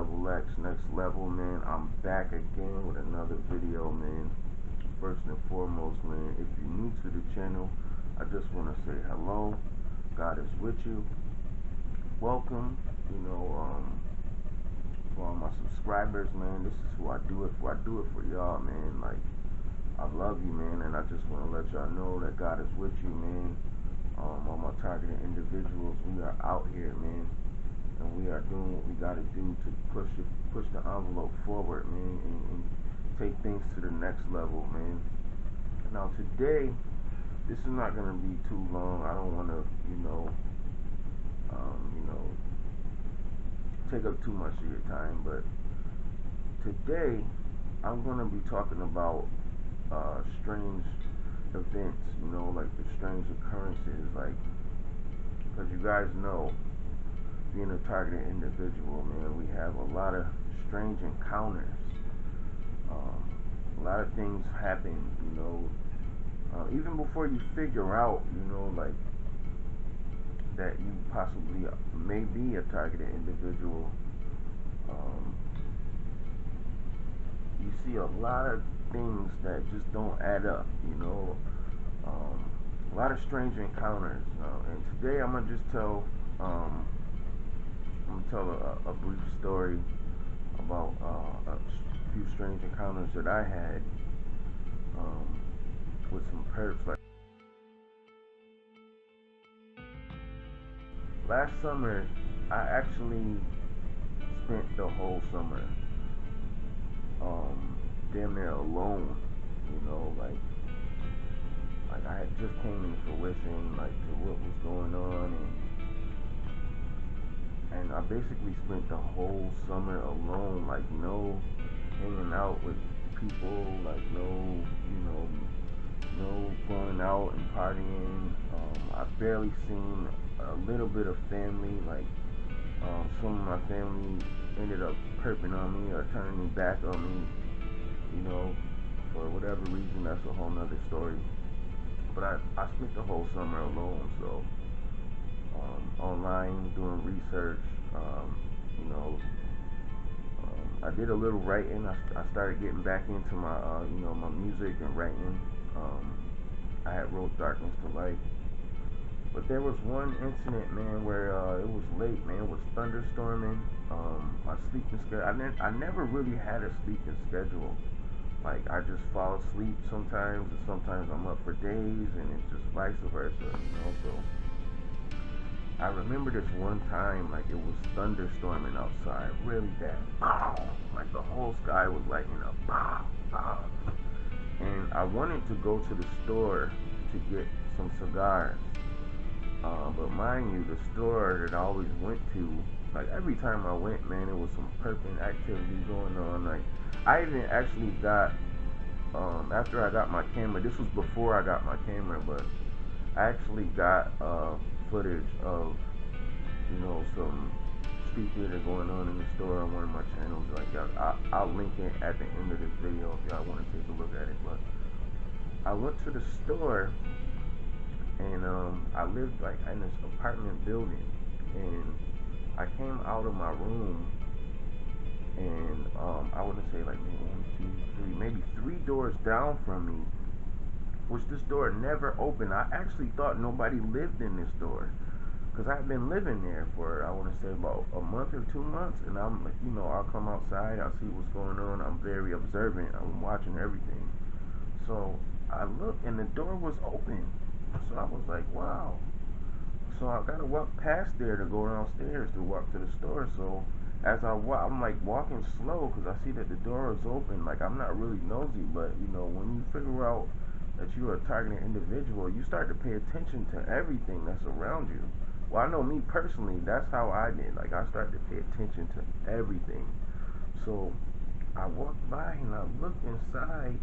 Double X Next Level, man. I'm back again with another video, man. First and foremost, man, if you're new to the channel, I just want to say hello. God is with you. Welcome. For all my subscribers, man, this is who I do it for. I do it for y'all, man. Like, I love you, man, and I just want to let y'all know that God is with you, man. All my targeted individuals, we are out here, man, and we are doing what we got to do to push the envelope forward, man, and take things to the next level, man. Now today, this is not gonna be too long. I don't want to, take up too much of your time, but today I'm gonna be talking about strange events, like the strange occurrences, like, because you guys know, being a targeted individual, man, we have a lot of strange encounters. A lot of things happen, even before you figure out, like, that you possibly may be a targeted individual. You see a lot of things that just don't add up, a lot of strange encounters, and today I'm gonna just tell a brief story about a few strange encounters that I had with some perps. Like, last summer, I actually spent the whole summer damn near alone, like I had just came into fruition, like, to what was going on, and I basically spent the whole summer alone, like, no hanging out with people, like, no going out and partying. I barely seen a little bit of family, like, some of my family ended up perping on me or turning their back on me, for whatever reason. That's a whole nother story. But I spent the whole summer alone, so online doing research. I did a little writing. I started getting back into my my music and writing. I had wrote Darkness to Light. But there was one incident, man, where it was late, man. It was thunderstorming. My sleeping schedule, I never really had a sleeping schedule. Like, I just fall asleep sometimes, and sometimes I'm up for days, and it's just vice versa, So I remember this one time, like, it was thunderstorming outside, really bad. Like, the whole sky was lighting up. And I wanted to go to the store to get some cigars. But mind you, the store that I always went to, like, every time I went, man, it was some perping activity going on. Like, I even actually got, after I got my camera, this was before I got my camera, but I actually got footage of, some street theater going on in the store on one of my channels. Like, I'll link it at the end of this video if y'all want to take a look at it. But I went to the store, and I lived, like, in this apartment building, and I came out of my room, and I want to say, like, maybe three doors down from me, which this door never opened. I actually thought nobody lived in this door, because I've been living there for, I want to say, about a month or 2 months, and I'm like, I'll come outside, I'll see what's going on. I'm very observant. I'm watching everything. So I looked, and the door was open. So I was like, wow. So I gotta walk past there to go downstairs to walk to the store. So as I walk, I'm like walking slow because I see that the door is open. Like, I'm not really nosy, but when you figure out that you're a targeted individual, you start to pay attention to everything that's around you. Well, I know me personally, that's how I did. Like, I started to pay attention to everything. So I walked by and I looked inside.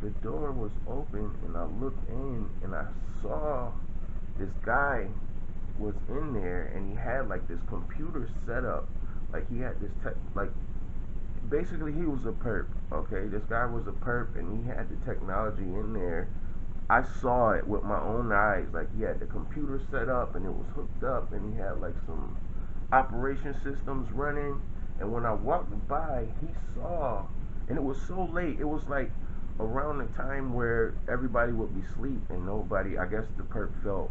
The door was open, and I looked in, and I saw this guy was in there, and he had, like, this computer set up. Like, he had this like, basically he was a perp, okay? This guy was a perp, and he had the technology in there. I saw it with my own eyes. Like, he had the computer set up, and it was hooked up, and he had, like, some operation systems running, And when I walked by, he saw, and it was so late. It was like around the time where everybody would be asleep and nobody. I guess the perp felt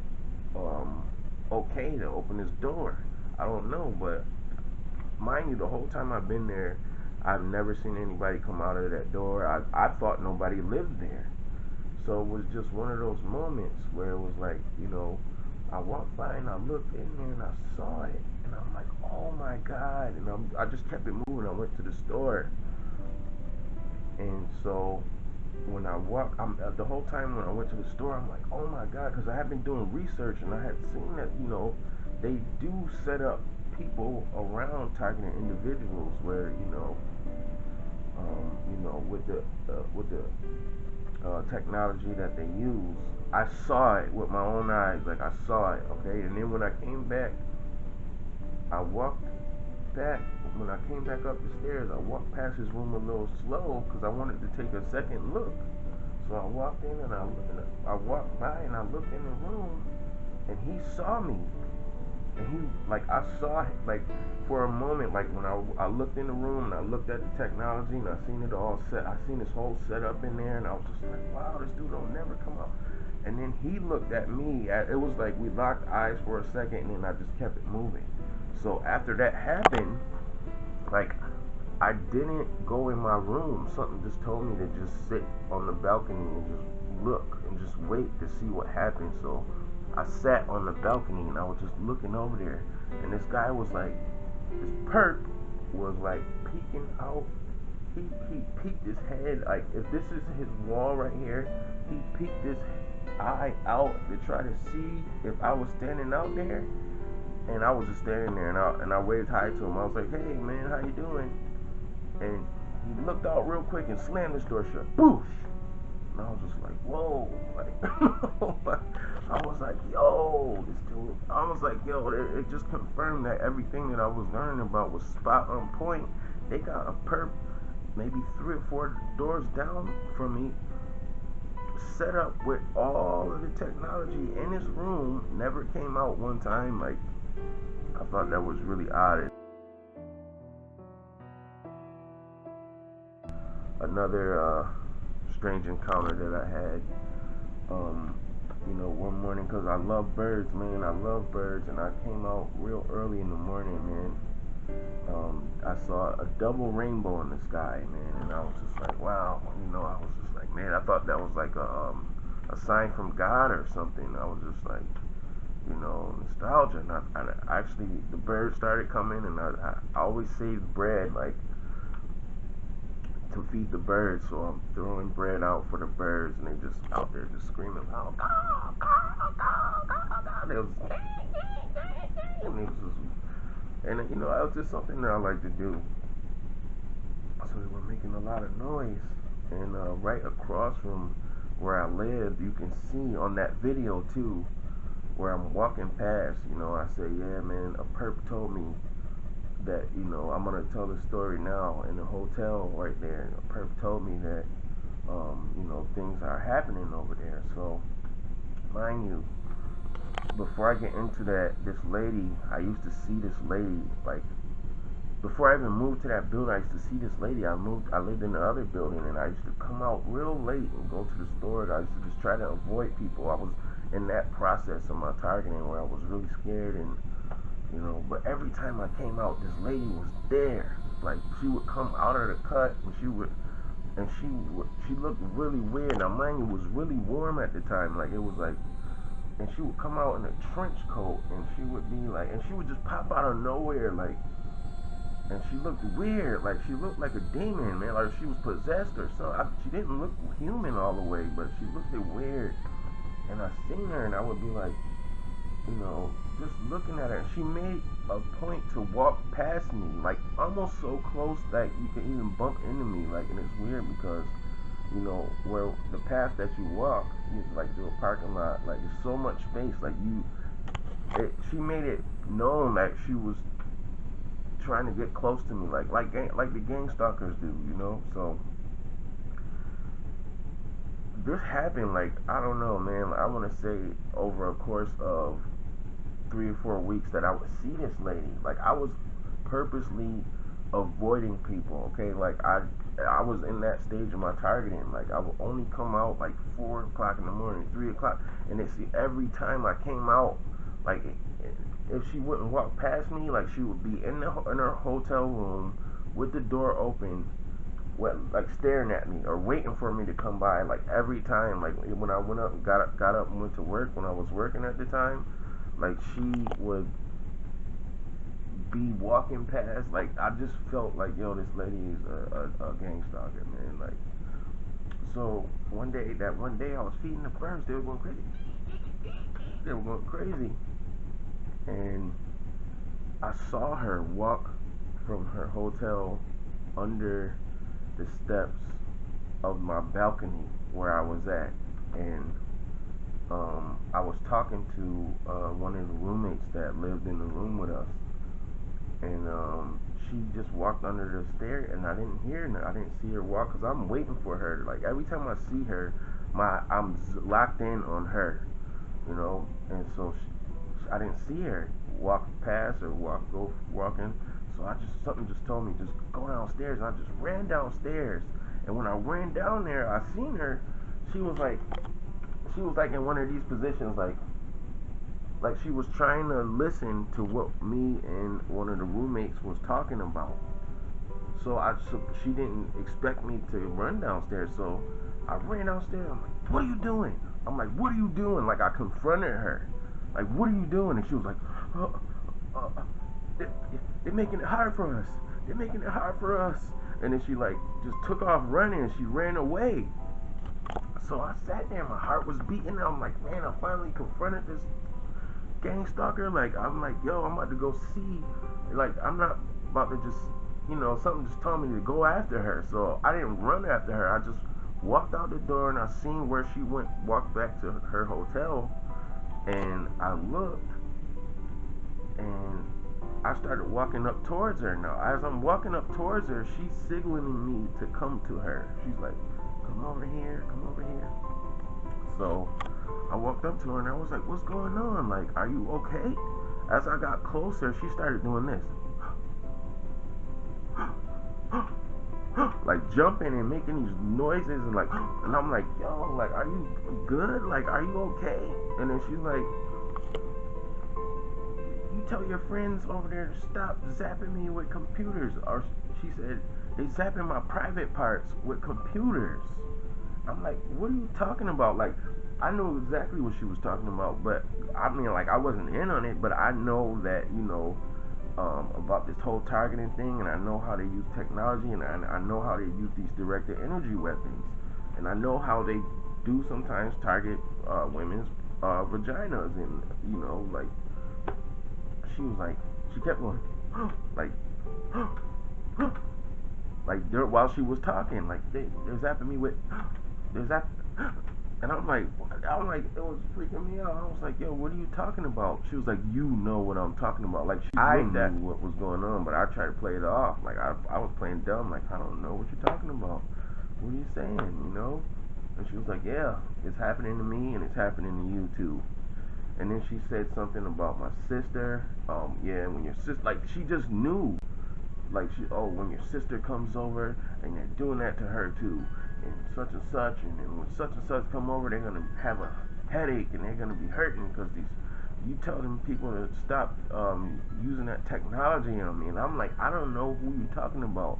okay to open his door. I don't know, but mind you, the whole time I've been there, I've never seen anybody come out of that door. I thought nobody lived there. So it was just one of those moments where it was like, I walked by and I looked in there and I saw it, and I'm like, oh my God. And I just kept it moving. I went to the store. And so when I walked, the whole time when I went to the store, I'm like, oh my God, because I had been doing research and I had seen that, they do set up people around targeting individuals where, with the technology that they use. I saw it with my own eyes, like I saw it, okay? And then when I came back, I walked back, when I came back up the stairs, I walked past his room a little slow because I wanted to take a second look. So I walked in and I walked by and I looked in the room and he saw me. And he, like, I saw it, like, for a moment, like, when I looked in the room and I looked at the technology and I seen it all set, I seen this whole setup in there and I was just like, wow, this dude don't never come out. And then he looked at me, it was like we locked eyes for a second and then I just kept it moving. So after that happened, like, I didn't go in my room. Something just told me to just sit on the balcony and just look and just wait to see what happened. So I sat on the balcony and I was just looking over there, and this guy was like, this perp was like peeking out. He peeked his head, like, if this is his wall right here, he peeked his eye out to try to see if I was standing out there. And I was just standing there, and I waved hi to him. I was like, hey man, how you doing? And he looked out real quick and slammed his door shut. Boosh! And I was just like, whoa, like, I was like, yo, this dude, I was like, yo, it just confirmed that everything that I was learning about was spot on point. They got a perp maybe 3 or 4 doors down from me, set up with all of the technology in his room, never came out one time. Like, I thought that was really odd. Another strange encounter that I had, one morning, because I love birds, man. I love birds, and I came out real early in the morning, man. I saw a double rainbow in the sky, man, and I was just like, wow. I was just like, man, I thought that was like a sign from God or something. I was just like, nostalgia. And I actually, the birds started coming, and I always saved bread, like, to feed the birds, so I'm throwing bread out for the birds, and they just out there just screaming, oh, go, go, go, go, go. They was, and it was just, and that was just something that I like to do. So they were making a lot of noise, and right across from where I live, you can see on that video too, where I'm walking past, I say, yeah, man, a perp told me that, I'm gonna tell the story now in the hotel right there. A perp told me that, things are happening over there. So, mind you, before I get into that, this lady, I used to see this lady, like, before I even moved to that building, I used to see this lady. I lived in the other building, and I used to come out real late and go to the store. I used to just try to avoid people. I was in that process of my targeting where I was really scared, and but every time I came out, this lady was there. Like, she would come out of the cut, and she looked really weird. Now, mind you, it was really warm at the time. Like, it was like, and she would come out in a trench coat, and she would be like, and she would just pop out of nowhere, like, and she looked weird. Like, she looked like a demon, man. Like, she was possessed or something. She didn't look human all the way, but she looked weird. And I seen her, and I would be like, just looking at her. She made a point to walk past me, like, almost so close that you can even bump into me. Like, and it's weird because, where the path that you walk is like through a parking lot. Like, there's so much space. Like, she made it known that she was trying to get close to me, like the GANGSTALKERs do, So this happened, like, I don't know, man. I want to say over a course of 3 or 4 weeks that I would see this lady. Like, I was purposely avoiding people. Okay, like I was in that stage of my targeting. Like I would only come out like 4 o'clock in the morning, 3 o'clock, and it's every time I came out, like if she wouldn't walk past me, like she would be in her hotel room with the door open, like staring at me or waiting for me to come by. Like every time, like when I went up and got up and went to work when I was working at the time, like she would be walking past. Like I just felt like, yo, this lady is a gang stalker, man. Like, so one day I was feeding the birds. They were going crazy. They were going crazy, and I saw her walk from her hotel under the steps of my balcony where I was at, and I was talking to one of the roommates that lived in the room with us, and she just walked under the stair, and I didn't hear her. I didn't see her walk because I'm waiting for her. Like every time I see her, I'm locked in on her, you know, and so I didn't see her walk past or go walking. So something just told me just go downstairs, and I just ran downstairs. And when I ran down there, I seen her. She was like in one of these positions, like she was trying to listen to what me and one of the roommates was talking about. So she didn't expect me to run downstairs. So I ran downstairs. I'm like, what are you doing? I'm like, what are you doing? Like I confronted her. Like, what are you doing? And she was like, oh, they're making it hard for us. They're making it hard for us. And then she like just took off running and she ran away. So I sat there, my heart was beating, and I'm like, man, I finally confronted this gang stalker. Like, I'm like, yo, I'm about to go see. Like, I'm not about to just, something just told me to go after her. So I didn't run after her. I just walked out the door and I seen where she walked back to her hotel. And I looked, and I started walking up towards her. Now, as I'm walking up towards her, she's signaling me to come to her. She's like, come over here, come over here. So I walked up to her and I was like, what's going on? Like, are you okay? As I got closer, she started doing this. Like jumping and making these noises and I'm like, yo, like, are you good? Like, are you okay? And then she's like, you tell your friends over there to stop zapping me with computers. Or she said, they zapping my private parts with computers. I'm like, what are you talking about? Like, I know exactly what she was talking about, but I mean, like, I wasn't in on it, but I know that, about this whole targeting thing, and I know how they use technology, and I know how they use these directed energy weapons, and I know how they do sometimes target women's vaginas, and like, she was like, she kept going, like, while she was talking, like they're zapping me with, they're zapping. And I'm like, it was freaking me out. I was like, yo, what are you talking about? She was like, you know what I'm talking about. Like, I knew what was going on, but I tried to play it off. Like, I was playing dumb. Like, I don't know what you're talking about. What are you saying, And she was like, yeah, it's happening to me, and it's happening to you, too. And then she said something about my sister. Yeah, when your sister, like, she just knew. Like, when your sister comes over, and they're doing that to her, too. And such, and then when such and such come over, they're gonna have a headache and they're gonna be hurting because you tell them people to stop using that technology on me, and I'm like, I don't know who you're talking about.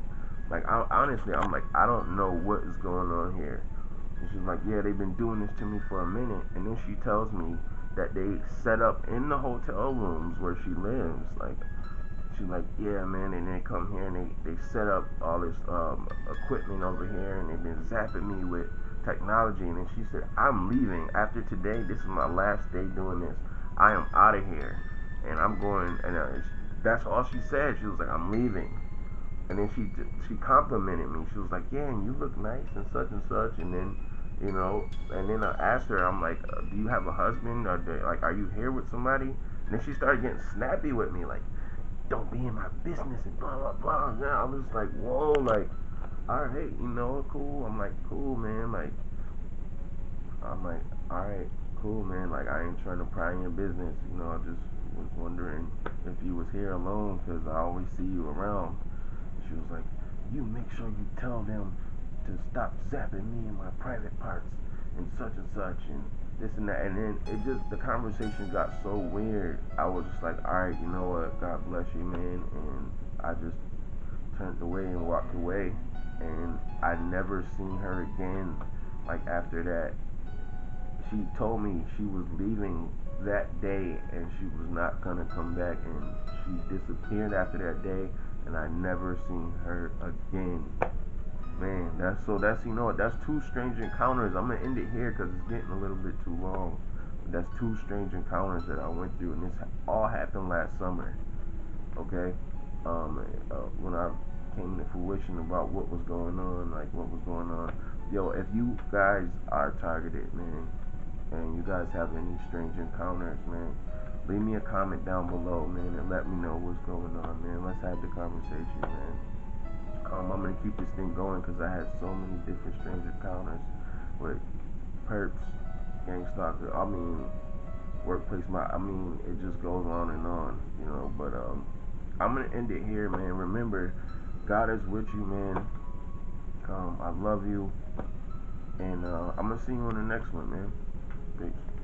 Like, honestly, I'm like, I don't know what is going on here. And she's like, yeah, they've been doing this to me for a minute, and then she tells me that they set up in the hotel rooms where she lives, like. She's like, yeah, man, and they come here and they set up all this equipment over here, and they've been zapping me with technology. And then she said, I'm leaving after today. This is my last day doing this. I am out of here, and I'm going. And that's all she said. She was like, I'm leaving. And then she complimented me. She was like, yeah, and you look nice and such and such. And then and then I asked her, I'm like, do you have a husband? Or like, are you here with somebody? And then she started getting snappy with me, like, don't be in my business and blah blah blah. And I was like, whoa, like, all right, cool. I'm like, cool, man. Like, I'm like, all right, cool, man. Like, I ain't trying to pry in your business. I just was wondering if you was here alone because I always see you around. She was like, you make sure you tell them to stop zapping me in my private parts and such and this and that. And then it just, the conversation got so weird. I was just like, all right, you know what, God bless you, man. And I just turned away and walked away. And I never seen her again. Like after that, she told me she was leaving that day and she was not gonna come back, and she disappeared after that day, and I never seen her again. Man, that's you know what, that's two strange encounters. I'm gonna end it here because it's getting a little bit too long. That's two strange encounters that I went through, and this all happened last summer. Okay, when I came to fruition about what was going on, like what was going on. Yo, if you guys are targeted, man, and you guys have any strange encounters, man, leave me a comment down below, man, and let me know what's going on, man. Let's have the conversation, man. I'm gonna keep this thing going because I had so many different strange encounters with perps, GANGSTALKER. I mean, workplace. I mean, it just goes on and on, you know. But I'm gonna end it here, man. Remember, God is with you, man. I love you, and I'm gonna see you on the next one, man. Peace.